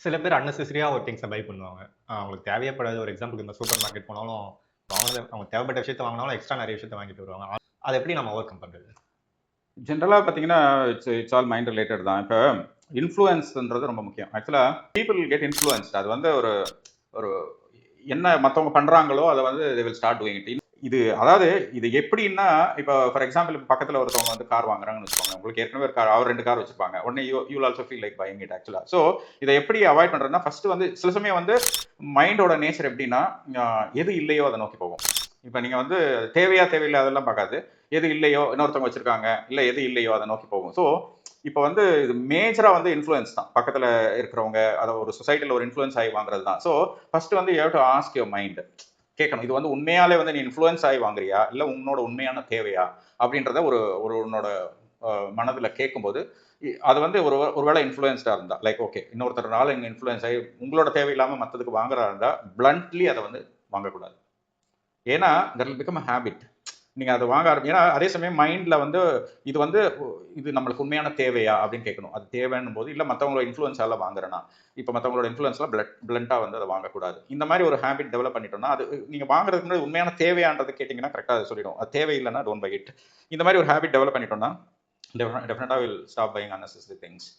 சில பேர் அன்னெசரியா ஒரு திங்ஸ பை பண்ணுவாங்க. அவங்களுக்கு தேவையேப்படாது. ஒரு எக்ஸாம்பிளுக்கு இந்த சூப்பர் மார்க்கெட் போனாலும், வாங்குனது அவங்க தேவைப்பட்ட விஷயத்த வாங்குனாலும், எக்ஸ்ட்ரா நெறைய விஷயத்த வாங்கிட்டு வருவாங்க. அத எப்படி நம்ம ஓவர் கம் பண்றது? ஜென்ரலா பார்த்தீங்கன்னா, it's it's all mind related தான். இப்ப இன்ஃப்ளூயன்ஸ்ன்றது ரொம்ப முக்கியம். ஆக்சுவலா பீப்பிள் கெட் இன்ஃப்ளூயன்ஸ்ட். அது வந்து ஒரு ஒரு என்ன மத்தவங்க பண்றாங்களோ, அத வந்து they will start doing it. இது அதாவது இது எப்படின்னா, இப்போ ஃபார் எக்ஸாம்பிள் பக்கத்துல ஒருத்தவங்க வந்து கார் வாங்குறாங்கன்னு வச்சுக்கோங்க. உங்களுக்கு ஏற்கனவே ஒரு கார் அவர் 2 கார் வச்சிருப்பாங்க. உடனே you will also feel like buying it ஆக்சுவலா. ஸோ இத எப்படி அவாய்ட் பண்றதுன்னா, ஃபர்ஸ்ட் வந்து சில சமயம் வந்து மைண்டோட நேச்சர் எப்படின்னா, எது இல்லையோ அத நோக்கி போகும். இப்ப நீங்க வந்து தேவையா தேவையில்ல அதெல்லாம் பார்க்காது. எது இல்லையோ இன்னொருத்தவங்க வச்சிருக்காங்க, இல்ல எது இல்லையோ அத நோக்கி போகும். ஸோ இப்போ வந்து இது மேஜரா வந்து இன்ஃப்ளூயன்ஸ் தான். பக்கத்துல இருக்கிறவங்க, அத ஒரு சொசைட்டில ஒரு இன்ஃப்ளூயன்ஸ் ஆகி வாங்குறது தான். ஸோ ஃபர்ஸ்ட் வந்து you have to ask your mind. கேட்கணும். இது வந்து உண்மையாலே வந்து நீ இன்ஃப்ளூயன்ஸ் ஆகி வாங்குறியா? இல்ல உன்னோட உண்மையான தேவையா? அப்படின்றத ஒரு ஒரு உன்னோட மனதுல கேட்கும்போது, அது வந்து ஒருவேளை இன்ஃப்ளூயன்ஸ்டா இருந்தா, லைக் ஓகே இன்னொருத்தர்னால இங்க இன்ஃப்ளூயன்ஸ் ஆகி உங்களோட தேவையில்லாம மத்ததுக்கு வாங்குறதா இருந்தா, பிளண்ட்லி அத வந்து வாங்கக்கூடாது. ஏன்னா that will become a habit. நீங்க அதை வாங்க ஏன்னா அதே சமயம் மைண்ட்ல வந்து இது வந்து இது நம்மளுக்கு உண்மையான தேவையா அப்படின்னு கேட்கணும். அது தேவைன்னும் போது இல்ல மற்றவங்களோட இன்ஃப்ளூயன்ஸால வாங்குறேன்னா இப்போ மற்றவங்களோட இன்ஃப்ளூயன்ஸ்ல பிளண்டா வந்து அதை வாங்கக்கூடாது. இந்த மாதிரி ஒரு ஹேபிட் டெவலப் பண்ணிட்டோம்னா அது நீங்க வாங்குறதுக்கு முன்னாடி உண்மையான தேவையான்றதை கேட்டீங்கன்னா கரெக்டா அதை சொல்லிடும். அது தேவையில்லைன்னா டோன்ட் பை இட். இந்த மாதிரி ஒரு ஹேபிட் டெவலப் பண்ணிட்டோம்னா டெஃபினட்டா will stop buying unnecessary things.